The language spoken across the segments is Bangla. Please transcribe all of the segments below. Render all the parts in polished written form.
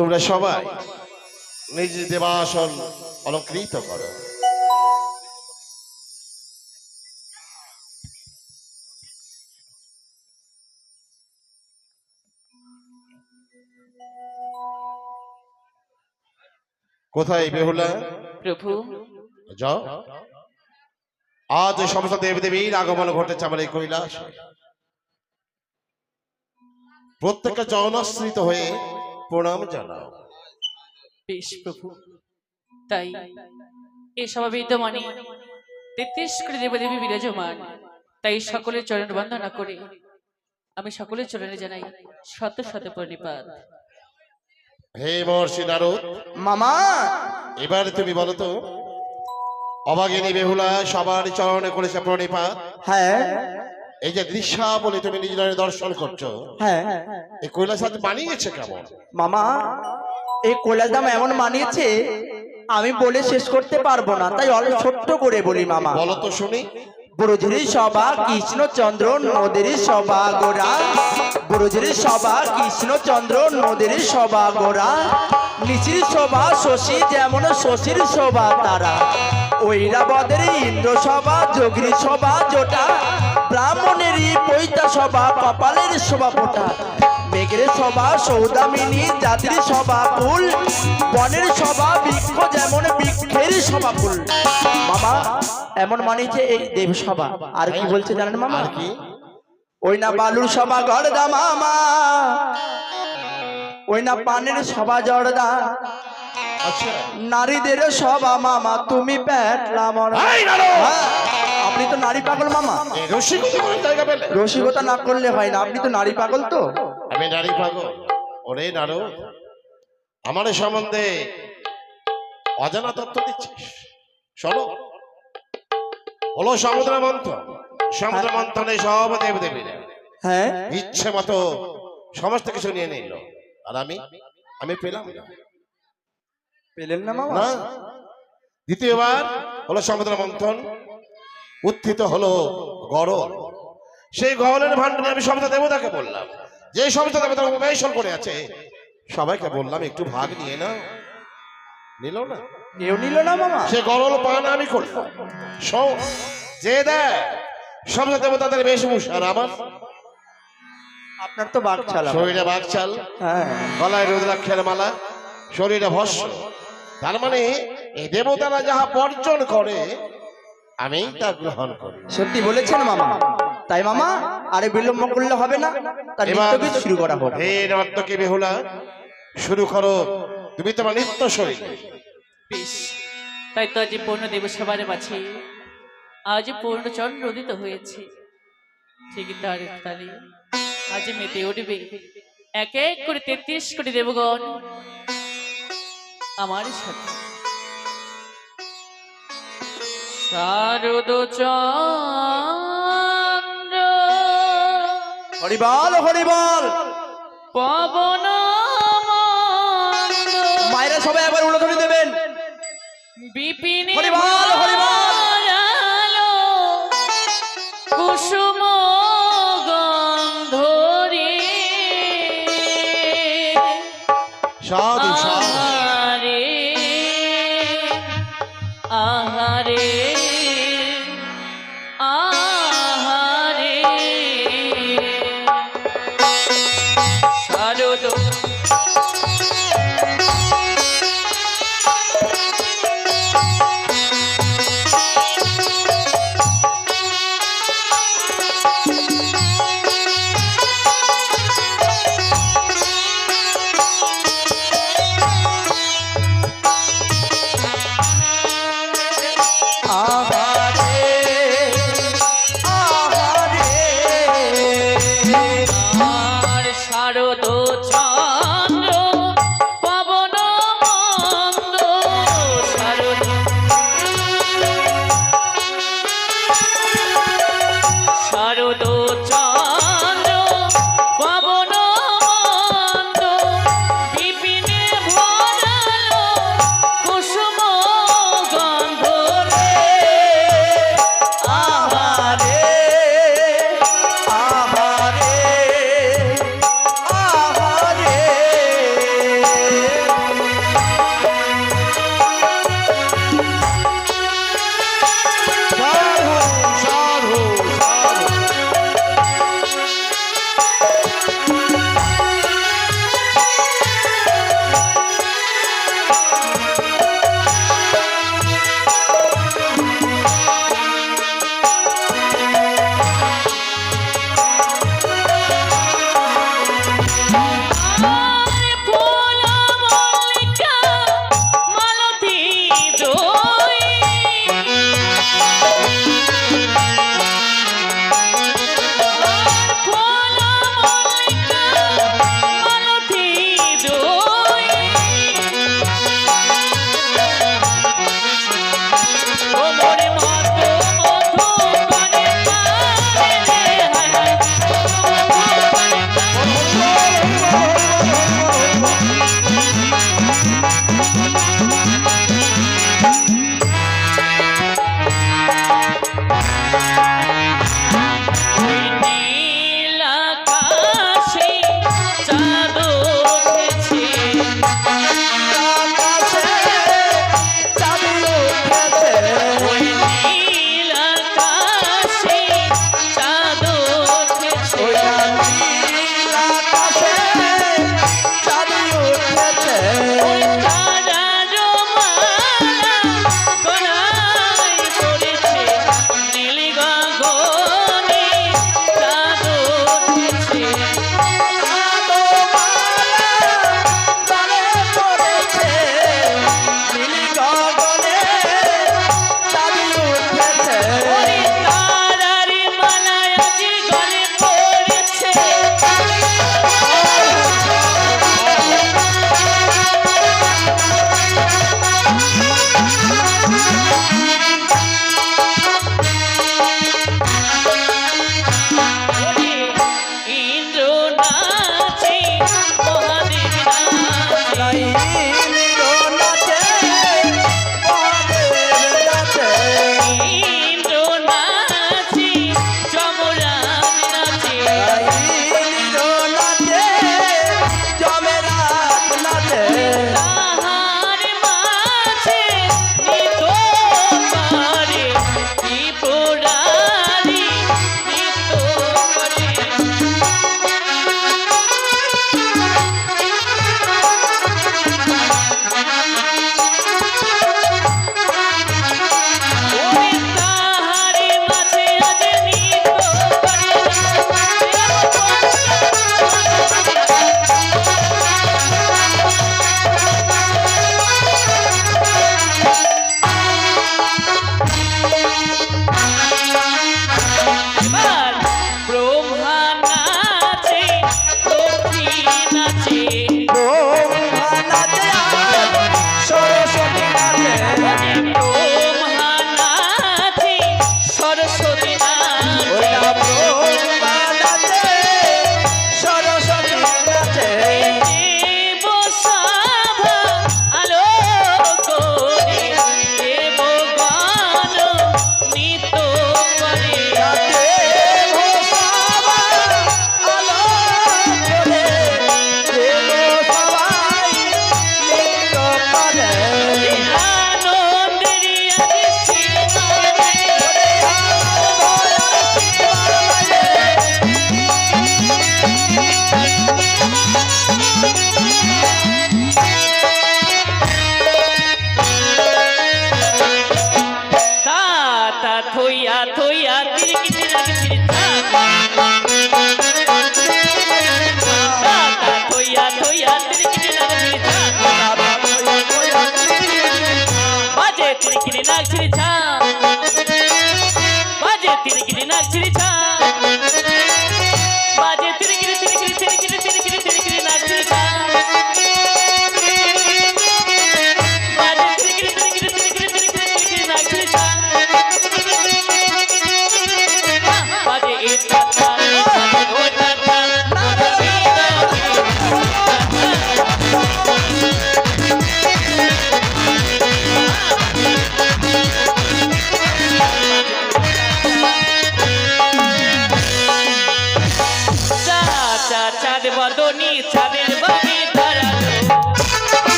তোমরা সবাই নিজ দেবাসন অলঙ্কৃত করো। কোথায় বেহুলা? প্রভু, যাও, আজ সমস্ত দেবদেবীর আগমন ঘটেছে আমার এই কৈলাস। প্রত্যেকটা জনশ্রিত হয়ে প্রণাম জানাও। বেশ প্রভু, তাই এই সভা বিদ্যমানে 33 কোটি দেবদেবী বিরাজমান, তাই সকলের চরণ বন্দনা করে আমি সকলের চরণে জানাই শত শত প্রণিপাত। হে মহর্ষি নারদ, মামা এবার তুমি বলো তো, অভাগিনী বেহুলা সবার চরণে করেছে প্রণিপাত। হ্যাঁ এই যে দৃশ্যাবলী তুমি নিজের দর্শন করছো, হ্যাঁ এই কৈলাস হাত বানিয়েছে কেমন? মামা, এই কৈলাস দাম এমন মানিয়েছে আমি বলে শেষ করতে পারবো না, তাই অল্প ছোট্ট করে বলি মামা। বলো তো শুনি। ব্রজের সভা কৃষ্ণচন্দ্র নদের সভা গোরা, ব্রজের সভা কৃষ্ণচন্দ্র নদের সভা গোরা, নিচির সভা শশী যেমন শশীর সভা তারা, ঐরাবদের ইন্দ্র সভা যোগীর সভা জোটা, ব্রাহ্মণেরই পৈতা সভা কপালের শোভা ফোটা, মেঘের সভা সৌদামিনী জাতির সভা ফুল, বনের সভা বৃক্ষ যেমন বৃক্ষের সভা ফুল। মামা এমন মানিয়েছে এই দেব সভা। আর কি বলছে জানেন মামা? আর কি? ওই না বালুর সভা গড়দা মামা, ওই না পানের সভা জড়দা, আচ্ছা, নারীদের সভা মামা তুমি পেটলা মর। এই নারদ! হ্যাঁ, আপনি তো নারী পাগল মামা। এই রসিকতা কোন জায়গা পেলে? রসিকতা না করলে হয় না, আপনি তো নারী পাগল। তো আমি নারী পাগল? ওরে নারদ, আমার এ সম্বন্ধে অজানা তথ্য দিচ্ছিস? শোনো, হলো সমুদ্র মন্থন। সমুদ্র মন্থনে সব দেবদেবীরা হ্যাঁ ইচ্ছে মতো সমস্ত কিছু নিয়ে নিল, আর আমি পেলাম না। পেলেন না মামা? না, দ্বিতীয়বার হলো সমুদ্র মন্থন, উত্থিত হলো গরল। সেই গরলের ভান্ডারে আমি সমস্ত দেবতাকে বললাম, যে সমস্ত দেবতা উপবেশন করে আছে সবাইকে বললাম একটু ভাগ নিয়ে নাও। নিল না, কেউ নিল না মামা। সে গরল পান আমি করলাম। শোন, যে দেয় সমস্ত দেবতাদের বেশভূষা, আর আমার আপনার তো বাঘ ছালা। শরীরে বাঘছাল, হ্যাঁ গলায় রুদ্রাক্ষের মালা, শরীরে ভস্ম। তার মানে এই দেবতারা যাহা বর্জন করে আমি তা গ্রহণ করি। সত্যি বলেছেন মামা। তাই মামা আরে বিলম্ব করলে হবে না, তার নৃত্যগীত শুরু করা হোক। হে নর্তকী বেহুলা, শুরু করো তুমি তোমার নৃত্য শৈলী। বেশ, তাই তো আজ পূর্ণ দেব সবার মাঝে আজ পূর্ণ চন্দ্র উদিত হয়েছে, ঠিক তার তালে আজ মেতে উঠবে এক এক করে 33 কোটি দেবগণ আমার সাথে। শারদ চন্দ্র হরিবল হরিবল। পবন মায়েরা সবাই একবার উলুধ্বনি দেবেন। বিপিনে হরিবল হরিবল। আলো কুসুম গন্ধরে সাধু সাধু। আহারে আহারে আহারে শারদ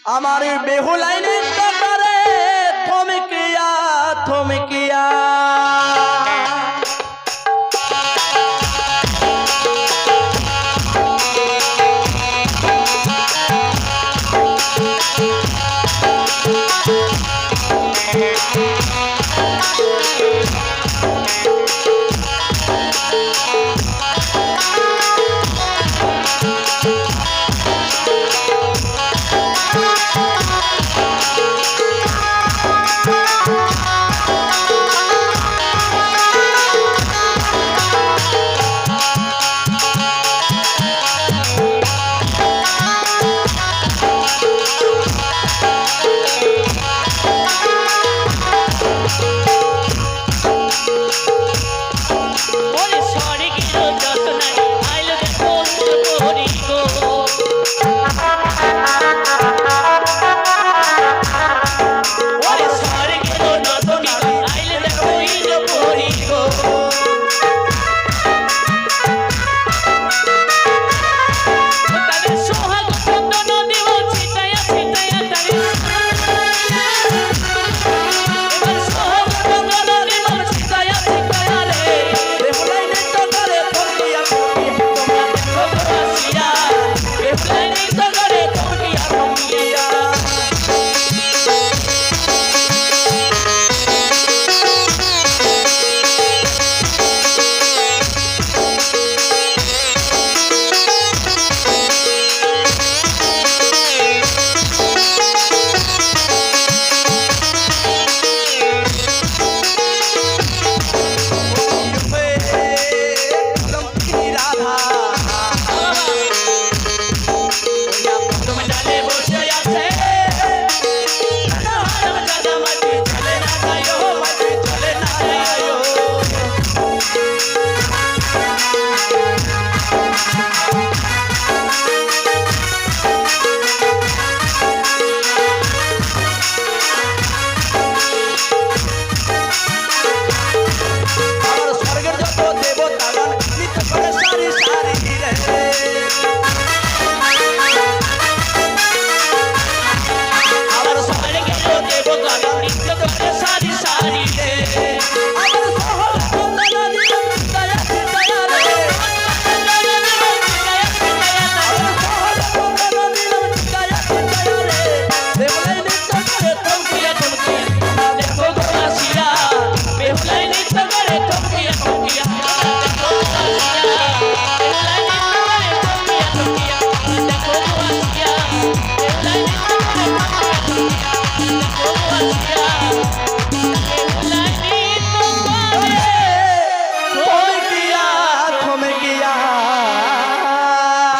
আমার বেহুলাইনে করে থমকিয়া থমকিয়া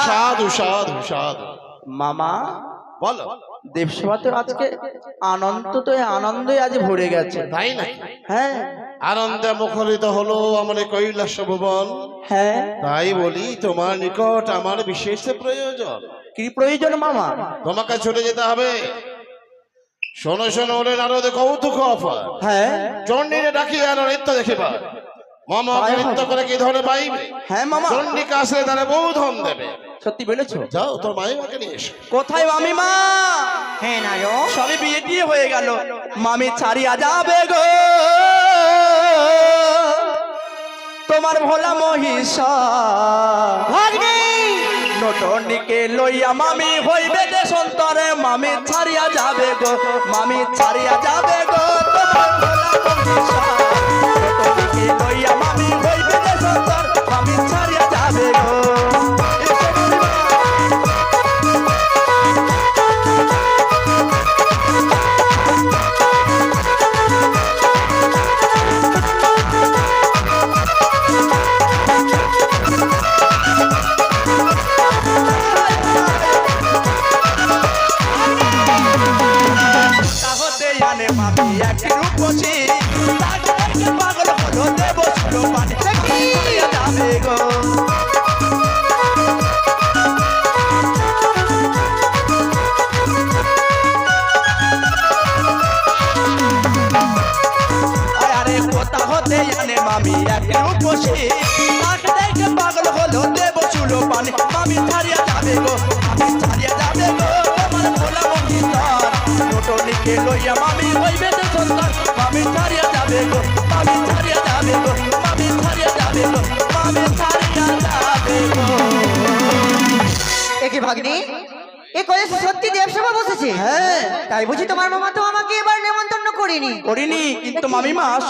সাধু সাধু সাধু। মামা বলো। দেবসভা তো আজকে আনন্দ তো আনন্দে আজ ভরে গেছে, তাই না? হ্যাঁ আনন্দে মুখরিত হলো আমার এই কৈলাস ভুবন। হ্যাঁ তাই বলি তোমার নিকট আমার বিশেষ প্রয়োজন। কি প্রয়োজন মামা? তোমাকে চলে যেতে হবে। শোনো শোনো ওরে নারদ কৌতুক অফার। হ্যাঁ চণ্ডীরে ডাকিয়ে আনো নৃত্য দেখিবা। মামা তাই নৃত্য হবে। করে কি ধরে পাইবে? হ্যাঁ মামা চণ্ডীকে আসলে তারা বহু ধন দেবে। সত্যি বলেছো? যাও তোর মাইমাকে নিয়ে এসো। কোথায় মামি মা? হ্যাঁ না গো সবই বিয়ে টিয়ে হয়ে গেল, মামি ছাড়িয়া যাবে গো তোমার ভোলা মহিষা নটনিকে লইয়া মামি হইবে দেশান্তরে, মামি ছাড়িয়া যাবে গো, মামি ছাড়িয়া যাবে গো তোমার ভোলা মহিষা নটনিকে লইয়া মামি হইবে দেশান্তর, মামি ছাড়িয়া যাবে গো। মামি এক রূপসী পাগল হলো দেব ছিল পানি যাবে গো। আরে কোথা হতে জানে মামি এক রূপসী দেখে পাগল হলো দেব ছিল পানি, মামি ছাড়িয়া যাবে গো, মামি ছাড়িয়া যাবে গো তোমার ভোলা মহিষা তোমাকে লইয়া মামি হইবে যে সন্তান মামি ছাড়িয়া যাবে গো মামি ছাড়িয়া যাবে গো মামি ছাড়িয়া যাবে গো মামি ছাড়িয়া যাবে গো একে ভাগ্নি এ কলেজে সত্যি দেবসভা বসেছে হ্যাঁ তাই বুঝি তোমার মামা তো আমাকে এবার নেমন্তন্ন করেনি করিনি কিন্তু মামি মাস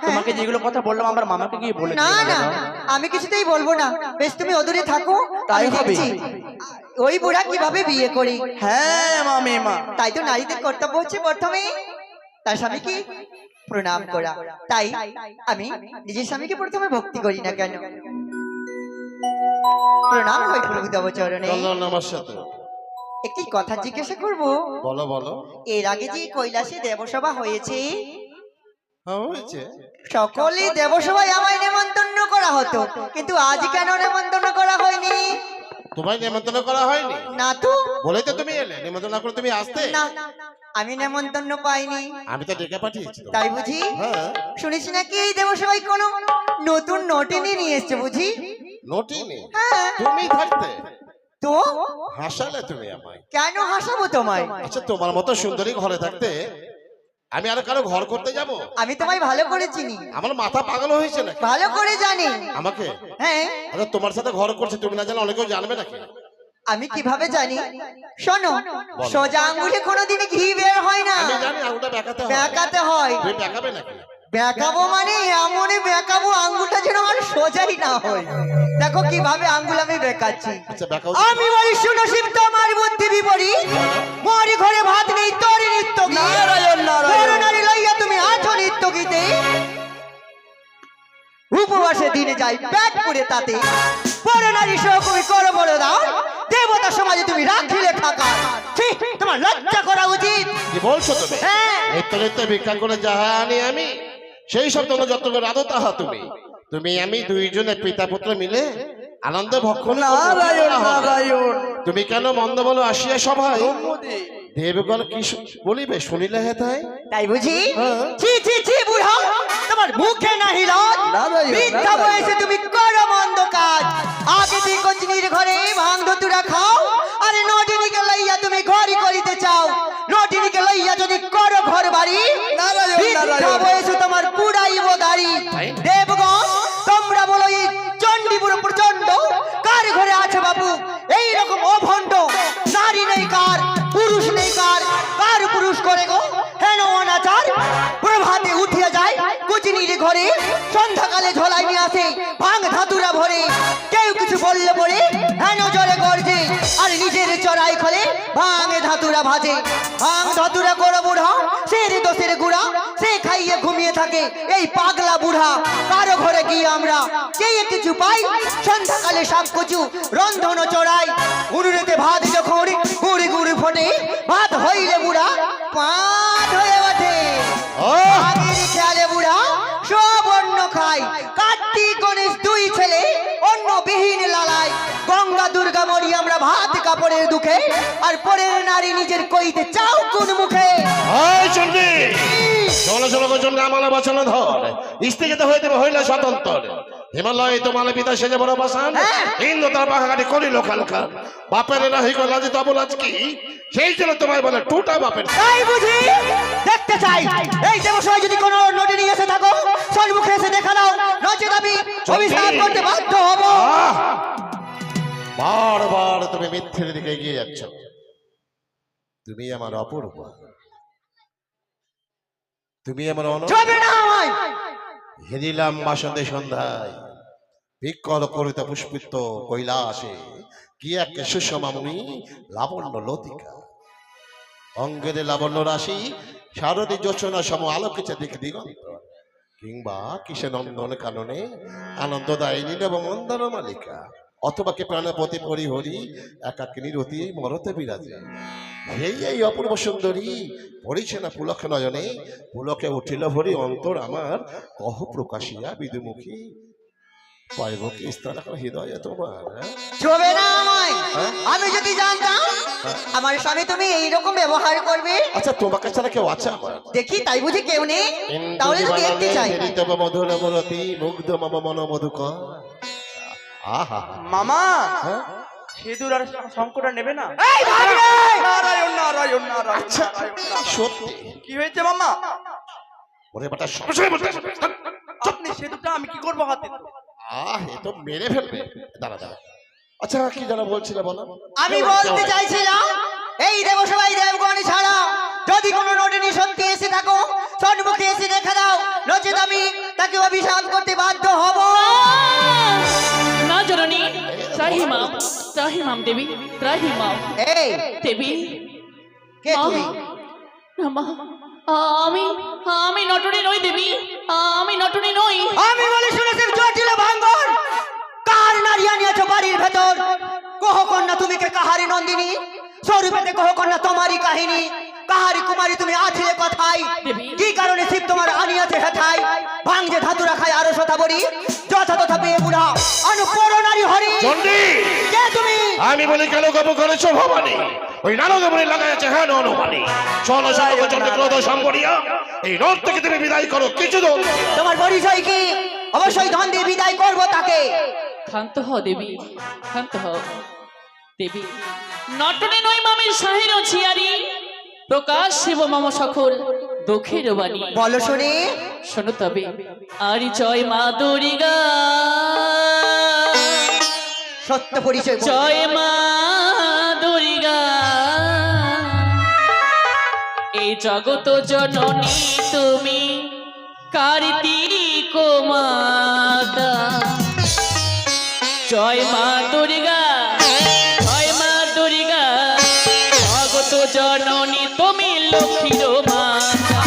তোমাকে যেগুলো কথা বললাম আমার মামাকে গিয়ে বলে না দিও না জানো? আমি কিছুতেই বলবো না বেশ তুমি অদূরে থাকো তাই আমি হবে। দেখছি ওই বুড়া কিভাবে বিয়ে করি হ্যাঁ মামি মা তাই তো নারীদের কর্তব্য হচ্ছে প্রথমে তার স্বামীকে প্রণাম করা তাই আমি নিজের স্বামীকে প্রথমে ভক্তি করি না কেন প্রণাম হয় প্রভু দেব চরণে চলো আমার সাথে একটি কথা জিজ্ঞাসা করব বলো বলো। এর আগে যে কৈলাসে দেবসভা হয়েছে হ্যাঁ হয়েছে। সকলে দেবসভায় আমায় নেমন্তন্ন করা হতো কিন্তু আজ কেন নেমন্তন্ন করা হয়নি তোমায় নেমন্তন্ন করা হয়নি? না তো বলেই তো তুমি এলে, নিমন্ত্রণ না করে তুমি আসতে। না আমি নেমন্তন্ন পাইনি আমি তো ডেকে পাঠিয়েছি তোমায়। তাই বুঝি হ্যাঁ শুনেছি নাকি এই দেবসভায় কোনো নতুন নটিনি নিয়ে এসছে বুঝি নোটই নেই। হ্যাঁ তুমি থাকতে তো হাসালে তুমি আমায়। কেন হাসাবো তোমায় আচ্ছা তোমার মতো সুন্দরী ঘরে থাকতে আমি আর কারো ঘর করতে যাব? আমি তোমায় ভালো করে চিনি আমার মাথা পাগল হয়েছে নাকি? ভালো করে জানি আমাকে হ্যাঁ আচ্ছা তোমার সাথে ঘর করছে তুমি না জানো অনেকেও জানবে নাকি? আমি কিভাবে জানি শোনো সোজা আঙ্গুলে কোনোদিনই ঘি বের হয় না আমি জানি আঙুলটা বেঁকাতে হয়। বেঁকাতে হয় তুমি বেঁকাবে নাকি? বেঁকাবো মানে এমনই বেঁকাবো আঙ্গুলটা যেন আমার সোজাই না হয় দেখো কিভাবে আঙ্গুল আমি বেঁকাচ্ছি আচ্ছা বেঁকাও। আমি বলি শুনো শিব তোমার বুদ্ধি বিপরীত মরি ঘরে ভাত নেই তোর নিত্য নারায়ণ, নারায়ণ। নারী লইয়া তুমি আছো নিত্য গীতে উপবাসে দিনে যাই পেট পুড়ে তাতে বড় নারী সহ তুমি করো বড় দাও দেবতা সমাজে তুমি রাখিলে থাকা ছি, তোমার লজ্জা করা উচিত কি বলছো তুমি? হ্যাঁ নিত্য নিত্য ভিক্ষা করে যাহা আনি আমি সেই সব তোমরা যত করে রাধো তাহা তুমি তুমি আমি দুইজনে পিতা পুত্র মিলে আনন্দ ভক্ষণ করবো। নারায়ণ নারায়ণ তুমি কেন মন্দ বলো আসিয়া সভায় ব্রহ্মদে দেবগণ কি বলিবে শুনিলে হেতায়? তাই বুঝি হ্যাঁ। ছি ছি ছি বুড়া তোমার মুখে নাহি লজ নারায়ণ, মিথ্যা নারায়ণ। বয়সে তুমি করো মন্দ কাজ আগে তুই কঞ্চিনীর ঘরে ভাঙ ধতুরা খাও আরে নটিনীকে লইয়া তুমি ঘরই করিতে চাও নটিনীকে লইয়া যদি করো ঘর বাড়ি নারায়ণ, মিথ্যা নারায়ণ। বয়সে তোমার পুরাইব দাড়ি তাই? দেবগণ তোমরা বলো এই চণ্ডীপুর প্রচন্ড কার ঘরে আছে বাবু এই রকম অভণ্ড নারী নেই কার পুরুষ নেই কার কার পুরুষ করে গো হেন অনাচার প্রভাতে উঠিয়া যায় কুচিনির ঘরে সন্ধ্যাকালে ঝোলাই নিয়ে আসে ভাঙ ধাতুরা ভরে কেউ কিছু বললে পরে হেন জলে গর্জে আর নিজের চড়াই খোলে ভাঙে ধাতুরা ভাজে ভাঙ ধাতুরা করো বুড়া সের দোষের গুড়া সে খাইয়ে ঘুমিয়ে থাকে এই পাগলা বুড়া কারো ঘরে গিয়ে আমরা কে কিছু পাই সন্ধ্যাকালে সব কচু রন্ধন চড়াই উনুনেতে ভাত যখন গুড়ি গুড়ি ফোটে ভাত হইলে বুড়া পাঁচ হয়ে ওঠে আগের খেয়ালে বুড়া সব অন্ন খায় কার্তিক গণেশ দুই ছেলে অন্ন বিহীন লালায় গঙ্গা দুর্গা মরি আমরা ভাত কাপড়ের দুঃখে আর পরের নারী নিজের কইতে চাও কোন মুখে ওই চন্ডী চলো চলো জন্য আমার বাঁচানো ধর স্ত্রীকে তো হইতে হইলে স্বতন্ত্র হিমালয় তোমার পিতা সেজে বড় বাসান হ্যাঁ। ইন্দ্র তার পাহাড়ি করিল খানখান বাপের না হইল লাজি তবলাজ কি সেই জন্য তোমায় বলে টুটা বাপের। তাই বুঝি দেখতে চাই এই দেবসভায় যদি কোনো নটিনী এসে থাকো সম্মুখে এসে দেখা দাও নচেত আমি অভিশাপ করতে বাধ্য হব আহ! বারবার তুমি মিথ্যের দিকে এগিয়ে যাচ্ছ তুমি আমার অপূর্ব তুমি আমার যাবে না আমায় হেরিলাম বাসন্তে সন্ধ্যায় বিকল করিত পুষ্পিত কৈলাসে কি এক সুষমামণি লাবণ্য লতিকা অঙ্গের লাবণ্য রাশি শারদী যোচনা সম আলোকিত দিক দিগন্ত কিংবা কিসে নন্দন কাননে আনন্দদায়িনী এবং মন্দন মালিকা অথবা কে প্রাণপতি পরিহরি একাকিনী রতি মরতে বিরাজে এই অপূর্ব সুন্দরী পড়িছে না পুলক নয়নে পুলকে উঠিল ভরি অন্তর আমার কহ প্রকাশিয়া বিদুমুখী পাইব কি স্তর হৃদয়ে তোমার হ্যাঁ? ছবে না আমায় হ্যাঁ? আমি যদি জানতাম আমার স্বামী তুমি এইরকম ব্যবহার করবে আচ্ছা তোমাকে ছাড়া কেউ আছে আমার দেখি তাই বুঝি কেউ নেই তাহলে তো দেখতে চাই মধুর মরতি মুগ্ধ মম মন মধুকর আহা মামা হ্যাঁ সিঁদুর আর শঙ্কটা নেবে না? এই ভাই রে! নারায়ণ নারায়ণ নারায়ণ আচ্ছা, নারায়ণ, নারায়ণ। সত্যি কি হয়েছে মামা? ওরে বেটা সবসময় বলতে আসে। আপনি সিঁদুরটা আমি কি করবো হাতে? এ তো মেরে ফেলবে। দাঁড়া দাঁড়া। আচ্ছা কি যেন বলছিলে বলো? আমি বলতে চাইছিলাম এই দেবসভাই দেবগণ ছাড়া যদি কোনো নটিনী সত্যি এসে থাকো সন্মুখে এসে দেখা দাও, নচেত আমি তাকে অভিশাপ করতে বাধ্য হব। না জননী, ত্রাহিমাম দেবী, ত্রাহিমাম এই দেবী। কে তুমি? না মা, আমি নটনী নই দেবী, আমি নটনী নই। আমি বলি শুনেছি জটিল ভাঙ্গন কার নারী আনিয়াছো বাড়ির ভেতর? কহ কন্যা তুমি কে কাহারি নন্দিনী? স্বরূপেতে কহ কন্যা তোমারই কাহিনী। কাহারি কুমারী তুমি আছিলে কথাই, কি কারণে শিব তোমার আনিয়াছে হেথাই? ভাঙছে ধাতু রাখায় আরো শতা বড়ি, যথা তথা পেয়ে বুড়া অনুপর নারী হরি। চন্ডী, কে তুমি? আমি বলি কেন গপ করেছো ভবানী? ওই নারদমণি লাগাইছে হ্যাঁ অনুমানী। ষোলো শতক চন্দ্র ক্রোধ সম্বরিয়া এই রথ থেকে তুমি বিদায় করো কিছু দূর। তোমার পরিচয় কি? অবশ্যই ধন দিয়ে বিদায় করবো তাকে। ক্ষান্ত হও দেবী, ক্ষান্ত হও দেবী। নটনী নই মামি সাহির ছিয়ারি, প্রকাশ শিব মম সকল দুঃখের বাণী। বলো শুনি। শোনো তবে আরি জয় মা দুর্গা, সত্য পরিচয় বলো। জয় মা দুর্গা। এই জগত জননী তুমি কার্তিক মাতা। জয় মা দুর্গা, জয় মা দুর্গা। জগত জননী তুমি লক্ষ্মীর মাতা।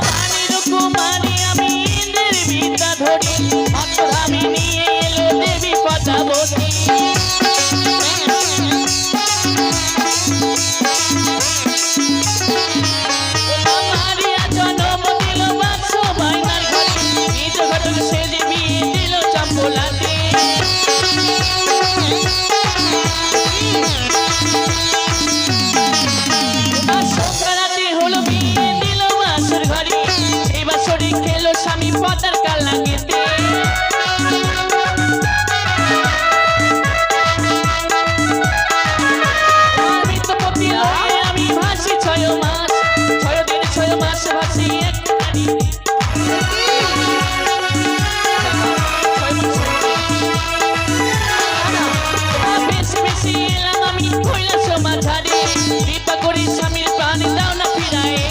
পানির কুমারী আমি ইন্দ্রের বিদ্যা ধরি, আমি নিয়ে এলো দেবী পদ্মাবতী। মারিয়া জন্ম দিল বাক্স বাইনার ঘরে, নিজ ঘটক সে দেবী দিল চম্পলাতে। সংক্রান্তি হলো বিয়ে দিল বাসর ঘরে, এই বাসরে খেলো স্বামী পদার কালা গেতে। আমি তো পতি লয়ে আমি ভাসি 6 মাস, 6 দিন 6 মাস ভাসি এক নারী। বেশি বেশি এলাম আমি কৈলাস মাঝারে, কৃপা করি স্বামীর প্রাণ দাও না ফিরায়ে।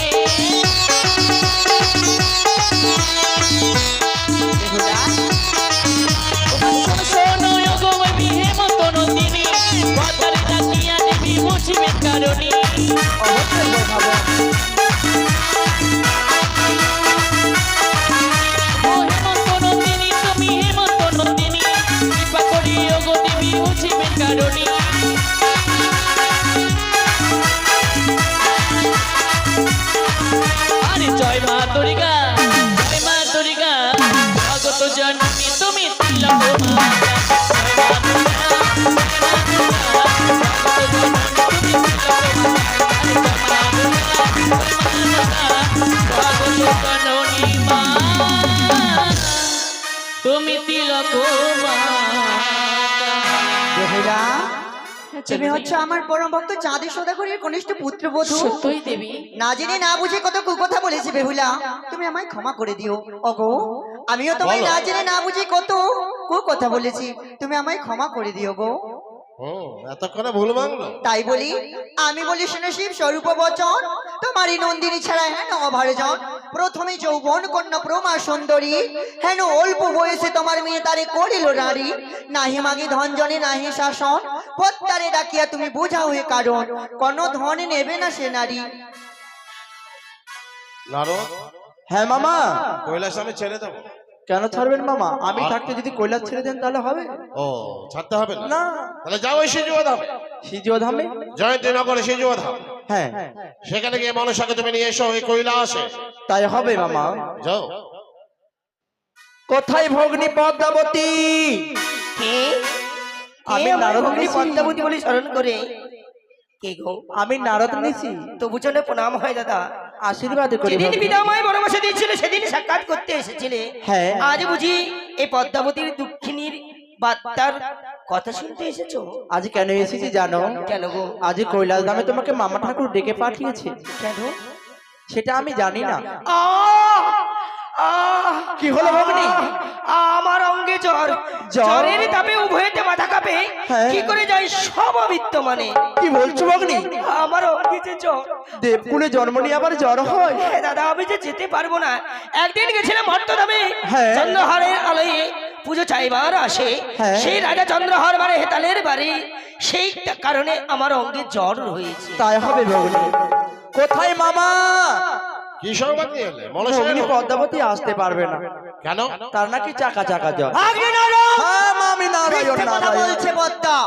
শোনো গো আমি হেমন্ত নন্দিনী, পদ্মারে ডাকিয়া দেবী মুছিবে কারণী। ও হেমন্ত নন্দিনী, তুমি হেমন্ত নন্দিনী, কৃপা করি গো দেবী মুছিবে কারণী। আরে জয় মা দুর্গা, জয় মা দুর্গা। জগত জননী তুমি তিলক মাতা। জয় মা দুর্গা, জয় মা দুর্গা। জগত জননী তুমি তিলক মাতা। জয় মা দুর্গা, জয় মা দুর্গা। জগত জননী মা তুমি তিলক মাতা। বেহুলা, তুমি হচ্ছে আমার পরম ভক্ত চাঁদের সদাগরের কনিষ্ঠ পুত্রবধূ। সত্যই দেবী। না জেনে না বুঝে কত কুকথা বলেছি বেহুলা, তুমি আমায় ক্ষমা করে দিও। ওগো, আমিও তোমায় বলো। না জেনে না বুঝে কত কুকথা বলেছি, তুমি আমায় ক্ষমা করে দিও গো। এতক্ষণে ভুল ভাঙলো। তাই বলি, আমি বলি শুনে শিব স্বরূপ বচন, তোমারই নন্দিনী ছাড়া হেন অভারজন। প্রথমে যৌবন কন্যা প্রমা সুন্দরী, হেন অল্প বয়সে তোমার মেয়ে তারে করিল নারী। নাহি মাগি ধন জনে নাহি শাসন, পত্তারে ডাকিয়া তুমি বুঝাও এ কারণ, কোন ধন নেবে না সে নারী। নারদ, হ্যাঁ মামা। কৈলাস আমি ছেড়ে দেবো। কেন ছাড়বেন মামা? আমি থাকতে যদি কৈলাস ছেড়ে দেন তাহলে হবে ও ছাড়তে হবে না? না। তাহলে যাও ওই সিজুয়া ধামে, সিজিও ধামে? জয়ন্তীনগরে সিজুয়া ধাম। হ্যাঁ সেখানে গিয়ে মনসাকে তুমি নিয়ে এসো এই কৈলাসে। তাই হবে মামা। যাও। কোথায় ভগ্নী পদ্মাবতী? আমি নারদ নিশি। পদ্মাবতী বলে স্মরণ করে কে গো? আমি নারদ নিশি, তবু চলে প্রণাম হয় দাদা। আশীর্বাদ করি যেদিন ভগ্নী। বিদাময় বনবাসে দিয়েছিল সেদিন সাক্ষাৎ করতে এসেছিলে। হ্যাঁ। আজ বুঝি এই পদ্মাবতীর দুঃখিনীর বার্তার কথা শুনতে এসেছো? আজ কেন এসেছি জানো? কেন গো? আজ কৈলাস ধামে তোমাকে মামা ঠাকুর ডেকে পাঠিয়েছে। কেন? সেটা আমি জানি না। আহ! আহ! কি হলো ভগ্নী? আমার অঙ্গে জ্বর। জ্বর? জ্বরের তাপে উভয়েতে মাথা কাঁপে। হ্যাঁ। কি করে যাই সমাবিত্ত মানে? কি বলছো ভগ্নী? আমার অঙ্গে যে জ্বর। দেবকুলে জন্ম নিয়ে আবার জ্বর হয়? হ্যাঁ দাদা, আমি যে যেতে পারবো না। একদিন গেছিলাম ভট্টধামে, হ্যাঁ। চন্দ্রহারের আলোয় পুজো চাইবার আসে। হ্যাঁ। সেই রাজা চন্দ্রহার মানে হেতালের বাড়ি, সেই কারণে আমার অঙ্গে জ্বর হয়েছে। তাই হবে ভগ্নী। কোথায় মামা? কি সংবাদ নিয়ে এলে? ভগ্নী পদ্মাবতী আসতে পারবে না, কেন? তার নাকি চাকা চাকা জ্বর। আগে নারায়ণ! হ্যাঁ মামি নারায়ণ মিথ্যে কথা নারায়ণ। বলছে পদ্মা।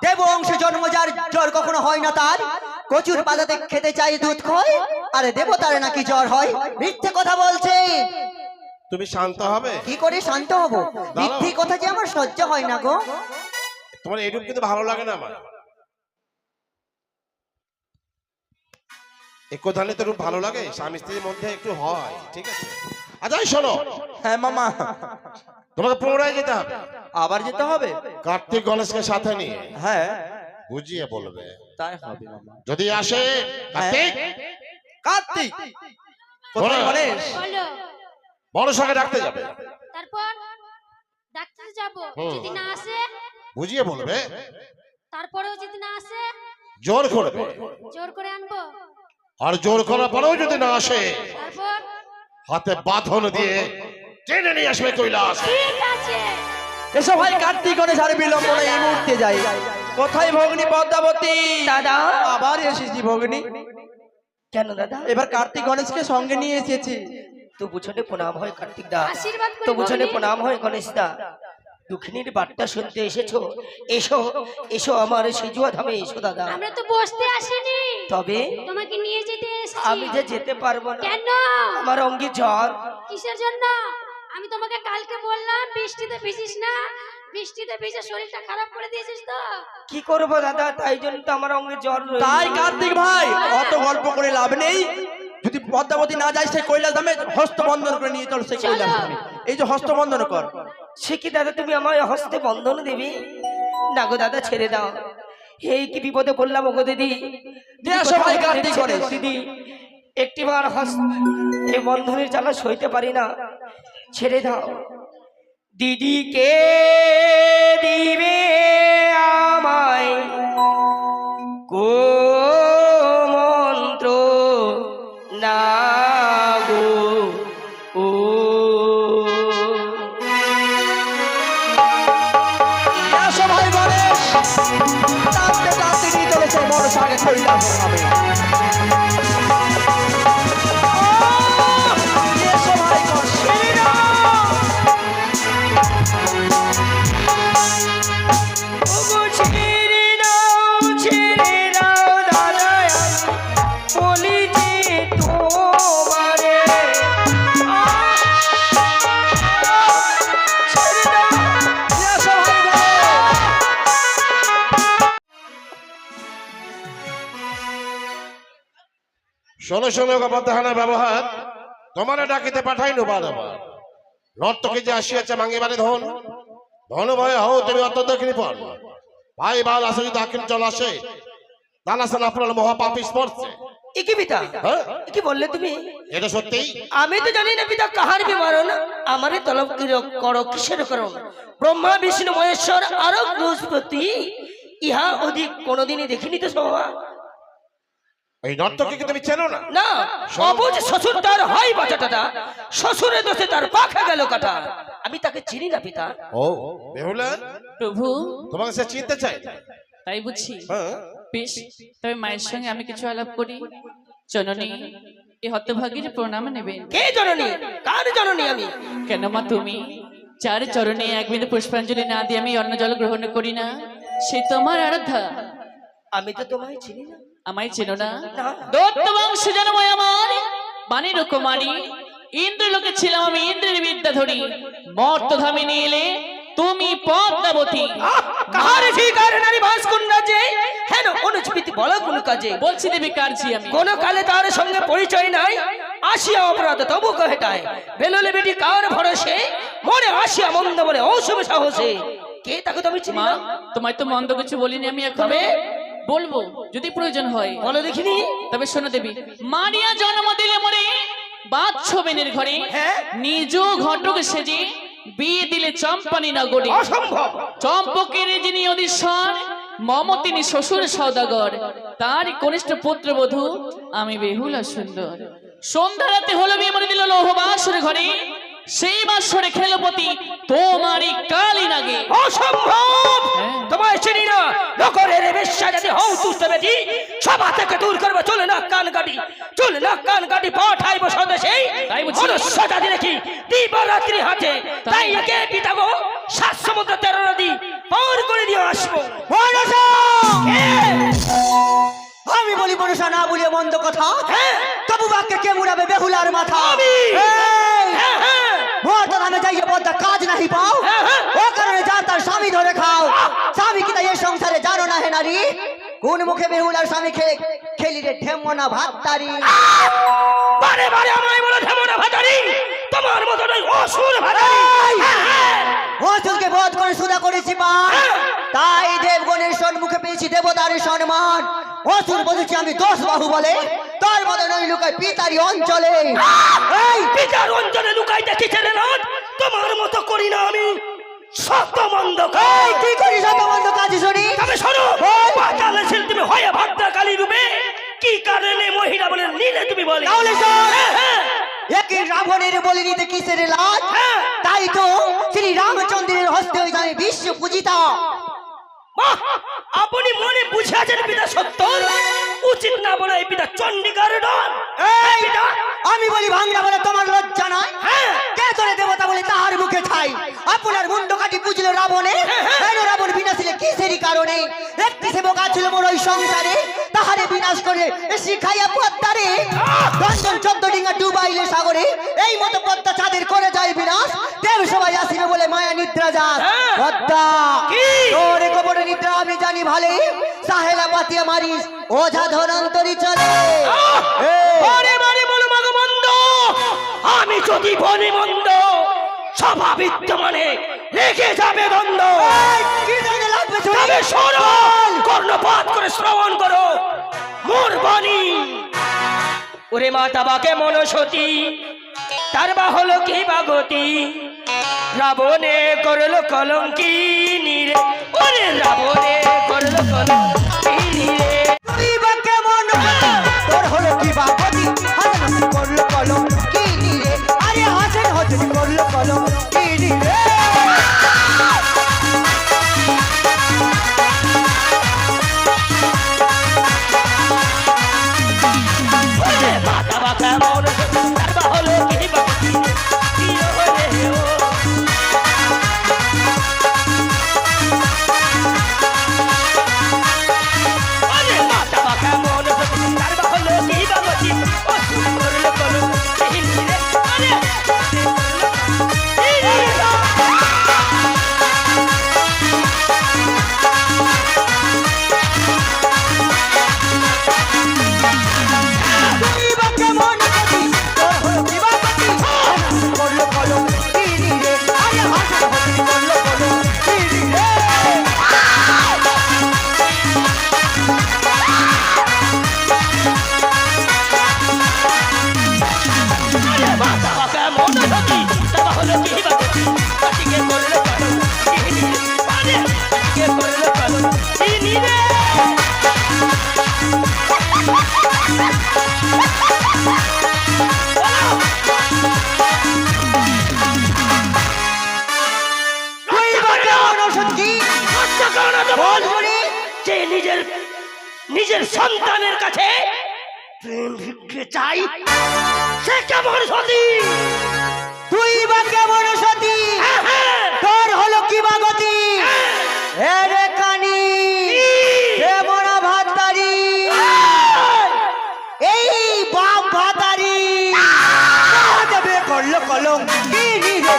দেব অংশে জন্ম যার জ্বর কখনো হয় না তার। কচুর পাতাতে খেতে চাই দুধ খয়, আরে দেবতার নাকি জ্বর হয়। মিথ্যে কথা বলছে। তুমি শান্ত হবে? কি করে শান্ত হব? মিথ্যে কথা যে আমার সহ্য হয় না গো। তোমার এইরূপ কিন্তু ভালো লাগে না আমার। একধানে তো রূপ ভালো লাগে, স্বামী স্ত্রীর মধ্যে একটু হয়, ঠিক আছে? আচ্ছা শোনো, হ্যাঁ মামা, তোমাকে পুনরায় যেতে হবে। আবার যেতে হবে? কার্তিক গণেশকে সাথে নিয়ে হ্যাঁ বুঝিয়ে বলবে। তাই হবে মামা। যদি আসে কার্তিক, কার্তিক কোথায় গণেশ? বলো বড় সঙ্গে ডাকতে যাবে, তারপর ডাক্তার যাব, হুম। যদি না আসে বুঝিয়ে বলবে, তারপরেও যদি না আসে জোর করবে। জোর করে আনবো, আর জোর করার পরেও যদি না আসে, তারপর হাতে বাঁধন দিয়ে টেনে নিয়ে আসবে কৈলাস। ঠিক আছে। এসো ভাই, কার্তিক গণেশ আর বিলম্ব নেই, এই মুহূর্তে যাই। কোথায় ভগ্নী পদ্মাবতী? দাদা। আবার এসেছি ভগ্নী। কেন দাদা? এবার কার্তিক গণেশকে সঙ্গে নিয়ে এসেছি। তো বুঝনে প্রণাম হয় কার্তিক দা। আশীর্বাদ করি তো বুঝনে ভগ্নী। প্রণাম হয় গণেশ দা। দুঃখিনীর বার্তা শুনতে এসেছো? এসো এসো আমার সিজুয়া ধামে এসো দাদা। আমরা তো বসতে আসিনি, তবে তোমাকে নিয়ে যেতে এসেছি। আমি যে যেতে পারবো না, কেন? আমার অঙ্গে জ্বর। কিসের জন্য? আমি তোমাকে কালকে বললাম বৃষ্টিতে ভিজিস না, বৃষ্টিতে ভিজে শরীরটা খারাপ করে দিয়েছিস তো। কি করবো দাদা, তাই জন্য তো আমার অঙ্গে জ্বর রয়েছে। তাই কার্তিক ভাই, অত গল্প করে লাভ নেই। যদি পদ্মাবতী না যায়, সেই কৈলাস ধামে হস্তবন্ধন করে নিয়ে চল। সেই কৈলাস ধামে এই যে হস্তবন্ধন কর। সে কি দাদা, তুমি আমার হস্তে বন্ধন দেবে? না গো দাদা, ছেড়ে দাও। এই কি বিপদে বললাম ওগো দিদি। দিয়ে আসো ভাই কার্তিক গণেশ। দিদি একটিবার এই বন্ধনের জ্বালা সইতে পারি না, ছেড়ে দাও। দিদি কে দিবে আমায় কো মন্ত্র না গো ও। দিয়ে আসো ভাই গণেশ, টানতে টানতে নিয়ে চলেছে বড় সাগে কৈলাস ধামে। দিয়ে এসো ভাই গণেশ। ওগো ছেড়ে দাও দাদা, বলি যে তোমারে। ছেড়ে দাও। দিয়ে আসো ভাই গণেশ। শোনো শোনো গবাদহানা ব্যবহার, তোমার ডাকিতে পাঠাইনো বারবার। নর্তকে যে আসিয়াছে মাঙ্গিবারে ধন, ধন ভয়ে হও তুমি অত্যন্ত কৃপণ। ভাই বাল আসে যদি দাক্ষিণ চল আসে, দানাসান আপনার মহাপাপী স্পর্শে। এ কি পিতা? হ্যাঁ, এ কি বললে তুমি? এটা সত্যি। আমি তো জানি না পিতা কাহার বিবরণ। আমারই তলব করো কিসের করো? ব্রহ্মা বিষ্ণু মহেশ্বর আরো বৃহস্পতি, ইহা অধিক কোনোদিনই দেখিনি তো সভা। এই নর্তকে কি তুমি চেনো না? না, অবুঝ শ্বশুর তার হয় বাঁচাটা, শ্বশুরের দোষে তার পাখা গেল কাটা। আমি তাকে চিনি না পিতা। ও বেহুলা, প্রভু, তোমাকে সে চিনতে চাই। তাই বুঝছি। হ্যাঁ, বেশ, তবে মায়ের সঙ্গে আমি কিছু আলাপ করি। জননী, এই হতভাগীর প্রণাম নেবেন। কে জননী? কার জননী আমি? কেন মা, তুমি যার চরণে এক বিন্দু পুষ্পাঞ্জলি না দিয়ে আমি অন্ন জল গ্রহণ করি না, সে তোমার আরাধ্যা। আমি তো তোমায় চিনি না। আমায় চেনো না? না। দত্ত বংশ জন্ময় আমার, বাণীর কুমারী। ইন্দ্রলোকে ছিলাম আমি ইন্দ্রের বিদ্যা ধরি, মর্তধামে নিয়ে এলে তুমি পদ্মাবতী। কাহার ফিকার নারী বাস কোন রাজ্যে হেন অনুস্মৃতি বলো কোন কাজে বলছি দেবী কারজি আমি। কোন কালে তার সঙ্গে পরিচয় নাই আসিয়া অপরাধ তবু কহেটায় বেললে বেটি কার ভরসে মনে আসিয়া মন্দ বলে অশুভ সাহসে কে তাকে তুমি চিনি মা না তোমায় তো মন্দ কিছু বলিনি আমি এখন তবে বলবো যদি প্রয়োজন হয়। বলো দেখিনি তবে শোনো দেবী, মারিয়া জন্ম দিলে মরে বাচ্চবেনের ঘরে হ্যাঁ? নিজ ঘটক সেজে বিয়ে দিলে চম্পানি নগরে। অসম্ভব চম্পকের যিনি অধীশ্বর মম তিনি শ্বশুর সওদাগর, তার কনিষ্ঠ পুত্রবধূ আমি বেহুলা সুন্দর। সন্ধ্যা রাতে হলো বিয়ে মরে দিল লৌহ বাসর ঘরে, সেই বাসরে খেলপতি তোমারই কালী নাগে। অসম্ভব হ্যাঁ। তোমায় চিনি না নগরের বেশ্যা যদি হও তুষ্ট বেটি সভা থেকে দূর করবে চলে না কান কাটি চলে না কান কাটি পাঠাইব স্বদেশে তাই বুঝি? মনুষ্যতা দিয়ে দেখি দিবারাত্রি হাতে তাই একে পিতাগো 7 সমুদ্র 13 নদী পার করে দিয়ে আসবো কে? আমি বলি মনুষ্য না বলিয়ে মন্দ কথা হ্যাঁ তবু বাক্যে কে মুড়াবে বেহুলার মাথা আমি। এই! হ্যাঁ, হ্যাঁ। ভোর তো নামে যাইয়ে পদ্মা কাজ নাহি পাও হ্যাঁ, হ্যাঁ। ও কারণে যা তার স্বামী ধরে খাও স্বামী কি তাই এই সংসারে জানো না হে নারী কোন মুখে বেহুলার স্বামী খেলি রে ঢেমনা ভাত তারি বারে বারে আমায় বলে ঢেমনা ভাতারি তোমার মতো নয় অসুর ভাতারি অসুরকে বধ করে সুদা করেছি মা তাই দেবগণের সম্মুখে পেয়েছি দেবতার সম্মান অসুর বলেছি আমি 10 বাহু বলে তার মতো নয় লুকায় পিতারি অঞ্চলে এই বিচার অঞ্চলে লুকাইতে কি ছেড়ে না তোমার মতো করি না আমি সত্য মন্দ এই কি করিস এত মন্দ কাজ শুনি তবে শোনো বল। পাতালে ছিল তুমি হয় ভদ্রা কালী রূপে কি কারণে মহিলা বলে নিলে তুমি বলে তাহলে শোন। হ্যাঁ, হ্যাঁ, একে রাবণের বলে নিতে কিসের লাজ হ্যাঁ। তাই তো শ্রী রামচন্দ্রের হস্তে হয়ে আমি বিশ্ব পূজিতা বাহ, আপনি মনে বুঝে আছেন পিতা সত্য উচিত না বলে এই পিতা চণ্ডীকার ডন এই পিতা আমি বলি ভাঙ্গা বলে তোমার লজ্জা নাই হ্যাঁ কে তোরে দেবতা বলে তাহার মুখে ছাই আপনার মুন্ড কাটি পুজল রাবণে কেন রাবণ বিনাশিলে কিসেরই কারণে একটি সেবক ছিল মোর ওই সংসারে তাহারে বিনাশ করে শিখাইয়া পদ্মারে রঞ্জন 14 ডিঙ্গা ডুবাইলে সাগরে এই মতো পদ্মা চাঁদের করে যায় বিনাশ দেব সবাই আসিবে বলে মায়া নিদ্রা যাস হ্যাঁ। পদ্মা কি? তোর কবরে নিদ্রা আমি জানি ভালে সাহেলা পাতিয়া মারিস ওঝা ধনন্তরি চলে এই। বারে বারে বলো মাগো মন্দ আমি যদি বলি মন্দ স্বভাবিত মানে লেগে যাবে দ্বন্দ্ব এই, কি জানি লাগবে শুনি? তবে শোনো কর্ণপাত করে শ্রবণ করো মোর বাণী ওরে মাতা বাকে মনসতী তার বা হলো কি বাগতি রাবণে করলো কলঙ্কিনী রে ওরে রাবণে করলো কলঙ্কিনী রে তুই বা কেমন তোর হলো কি বাপতি হাসান করলো কলম কি রে আরে হাসান হজরি করলো কলম কি রে ওরে মাতা বাকে মনসতী তার বা হলো কি বাগতি কি ওরে ও ওরে মাতা বাকে মনসতী তার বা হলো কি বাগতি ও শুন করলো কলঙ্কিনী রে আরে তুই বা কেমন তোর হলো কি বাপতি হাসান করলো কলম কি রে আরে হাসান হজরি করলো কলম কি রে মাতা বাকা মনে সতী তবা হলো কি বাগতি কাটিকে করলো কলঙ্কিনী রে আরে কাটিকে করলো কলঙ্কিনী রে তুই বা কেমন সত্যি বল শুনি যে নিজের সন্তানের কাছে প্রেম ভিক্ষে চাই সে কেমন সতী তুই বা কেমন সতী তোর হলো কি বাগতি এরে কানি কেমনা ভাতারি এই বাপ ভাতারি দেবে করলো কলম কি রে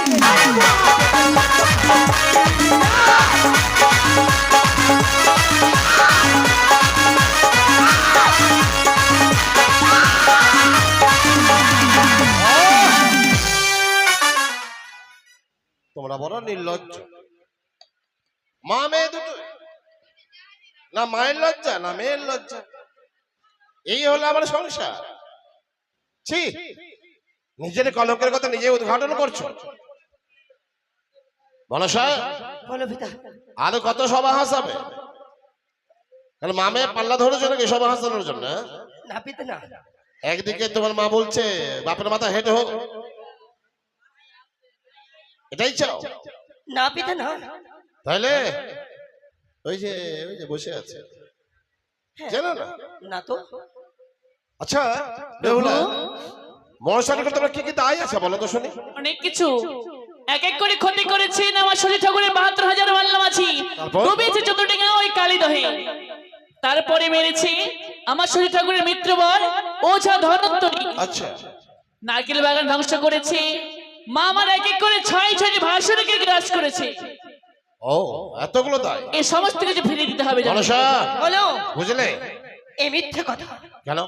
তোমরা বড় নির্লজ্জ। মা মেয়ে দুটো, না মায়ের লজ্জা না মেয়ের লজ্জা, এই হলো আমার সংসার। ছি, নিজের কলঙ্কের কথা নিজে উদ্ঘাটন করছো। মনসা, বলো পিতা। আরো কত সভা হাসাবে? কারণ মা মেয়ে পাল্লা ধরেছো নাকি সভা হাসানোর জন্য? না পিতা না। একদিকে তোমার মা বলছে বাপের মাথা হেঁটে হোক, এটাই চাও? না পিতা না। তাহলে ওই যে বসে আছে, জানো না? না তো। আচ্ছা বেহুলা, মনসার তোমরা কি কি দায় আছে বলো তো শুনি। অনেক কিছু এক এক করে ক্ষতি করেছেন আমার শরীর ঠাকুরের ৭২,০০০ মাল্লা মাছি, তারপর? ডুবেছে চতুর্দিকে ওই কালীদহে। তারপরে মেরেছে আমার শরীর ঠাকুরের মিত্রবর ওঝা ধনত্তরী। আচ্ছা, নারকেল বাগান ধ্বংস করেছে। মা আমার এক এক করে ৬ ভাসুরকে গ্রাস করেছে। ও এতগুলো দায়, এই সমস্ত কিছু ফিরিয়ে দিতে হবে জানো? মনসা বলো। বুঝলে? এই মিথ্যে কথা। কেন?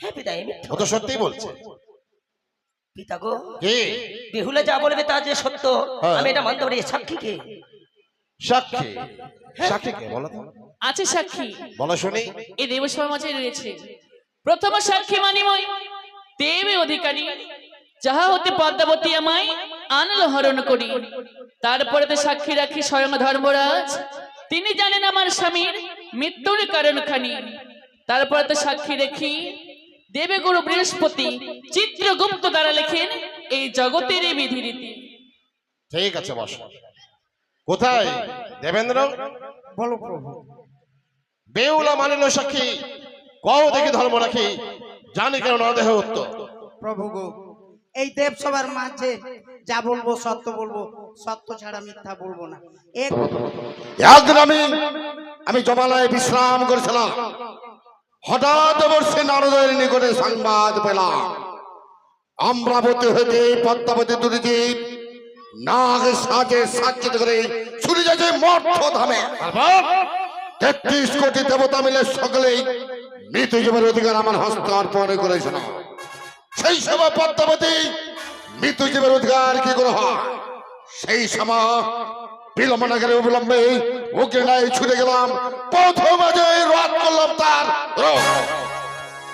হ্যাঁ পিতা, এই মিথ্যে। ও তো সত্যিই বলছে। পিতা গো, কি বেহুলা যা বলবে তা যে সত্য, হ্যাঁ। আমি এটা মানতে পারি। সাক্ষী কে? সাক্ষী? সাক্ষী কে বলো তো? আছে সাক্ষী, বলো শুনি। এই দেবসভার মাঝে রয়েছে। প্রথম সাক্ষী মানিময় দেবী অধিকারী, যাহা হতে পদ্মাবতী আমায় আনল হরণ করি। তারপরে তো সাক্ষী রাখি স্বয়ং ধর্মরাজ, তিনি জানেন আমার স্বামীর মৃত্যুর কারণখানি। তারপরে তো সাক্ষী রেখি দেবগুরু বৃহস্পতি চিত্রগুপ্ত দ্বারা লেখেন এই জগতের এই বিধিরীতি। ঠিক আছে বস। কোথায় দেবেন্দ্র? বলো প্রভু। বেউলা মানিল সাক্ষী, কও দেখি ধর্ম রাখি, জানি কেন না দেহ উত্তর। প্রভু গো, এই দেবসভার মাঝে যা বলবো সত্য বলবো, সত্য ছাড়া মিথ্যা বলবো না। একদিন আমি জমালয়ে বিশ্রাম করেছিলাম, হঠাৎ বর্ষে নারদের নিকটে সংবাদ পেলাম অমরাবতী হইতে পদ্মাবতী দুটি নাগ সাজে সাজ্জিত করে ছুটে যাচ্ছে মর্থ ধামে। ৩৩ কোটি দেবতা মিলে সকলেই মৃত জীবের অধিকার আমার হস্তে অর্পণ করেছিল। সেই সময় পদ্মাবতী মৃত জীবের অধিকার কি করে হয়, সেই সময় বিলম্ব না করে অবিলম্বে ওকে নাই ছুটে গেলাম, প্রথমে যে রাত করলাম তার রোগ।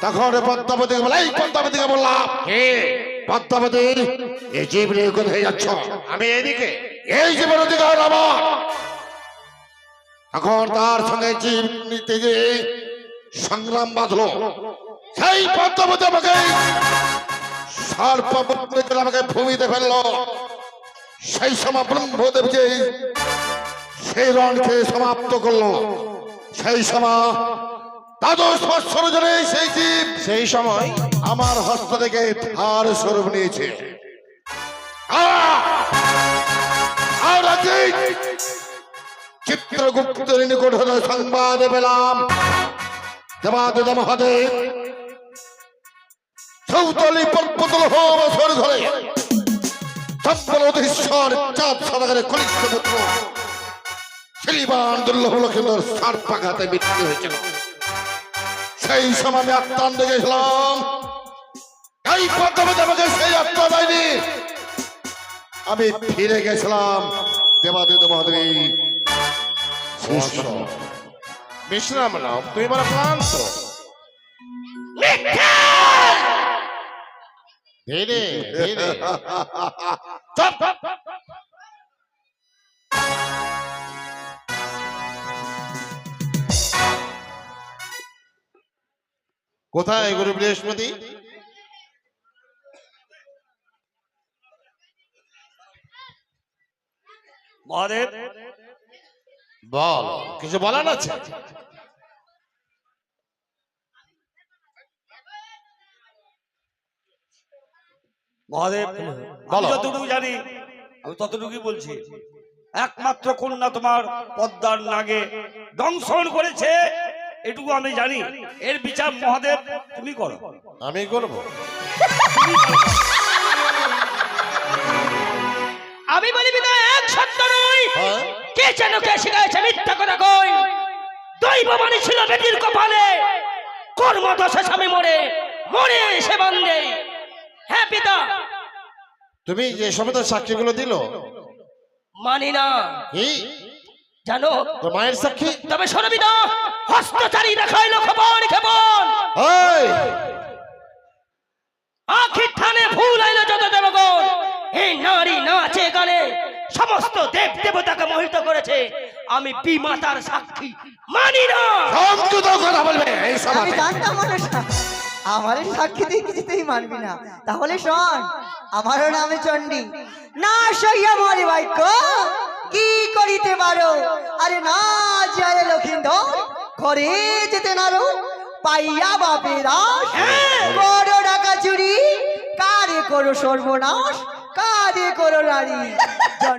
তখন পদ্মাবতীকে বলে, এই পদ্মাবতীকে বললাম, পদ্মাবতী এই জীব নিয়ে কোথায় যাচ্ছ? আমি এদিকে। এই জীবের অধিকার আমার। এখন তার সঙ্গে জীব নিতে যে সংগ্রাম বাঁধলো, সেই পদ্মাবতী আমাকে আমাকে ভূমিতে ফেললো। সেই সময় ব্রহ্মদেব যে সেই রণকে সমাপ্ত করলো, সেই সময় দ্বাদশ বৎসর জনে সেই জীব সেই সময় আমার হস্ত থেকে ধার স্বরূপ নিয়েছে। আর চিত্রগুপ্তের নিকট হলে সংবাদ পেলাম দেবাদিদ মহাদেব চৌতলি পর্বতল বছর ধরে সম্পলধীশ্বর চাঁদ সদাগরে কনিষ্ঠ পুত্র শ্রীমান দুর্লভ লক্ষেন্দ্র সার্পাঘাতে মৃত্যু হয়েছিল। সেই সময় আমি আত্মান্ত গেছিলাম, এই পদ্মাবতী আমাকে সেই আত্মা দেয়নি। আমি ফিরে গেছিলাম দেবাদিদ মহাদেব শিষ্য। বিশ্রাম নাও, তুমি বড় ক্লান্ত। ধীরে ধীরে। চুপ। কোথায় গুরু বৃহস্পতি? মহাদেব, বল, কিছু বলার আছে? মহাদেব, আমি যতটুকু জানি আমি ততটুকুই বলছি। একমাত্র কন্যা তোমার পদ্মার নাগে দংশন করেছে, এটুকু আমি জানি। এর বিচার মহাদেব তুমি করো। আমি করব? আমি বলি পিতা, এক সত্য নই। হ্যাঁ? কে যেন কে শিখাইছে মিথ্যা কথা কই। দৈব বাণী ছিল বেটির কপালে, কর্ম দশা স্বামী মরে মরে সে বান্ধে। হ্যাঁ পিতা। তুমি যে সমস্ত সাক্ষীগুলো দিল, মানি না কি জানো তোর মায়ের সাক্ষী? তবে শোনবি না হস্তচারী দেখাইলো খবর কেমন ওই আখির থানে ভুল আইলো যত দেবগণ এই নারী নাচে গানে সমস্ত দেব দেবতাকে মোহিত করেছে আমি বিমাতার সাক্ষী মানি না সংযত কথা বলবে এই আমি সভাতে। জানতাম আমার সাক্ষী দিয়ে কিছুতেই মানবি না তাহলে শোন আমারও নামে চণ্ডী না সইয়া মরে বাক্য কি করিতে পারো আরে না যায় লক্ষিন্দর ঘরে যেতে নারো পাইয়া বাপের আশ করো টাকা চুরি কারে করো সর্বনাশ কারে করো নারী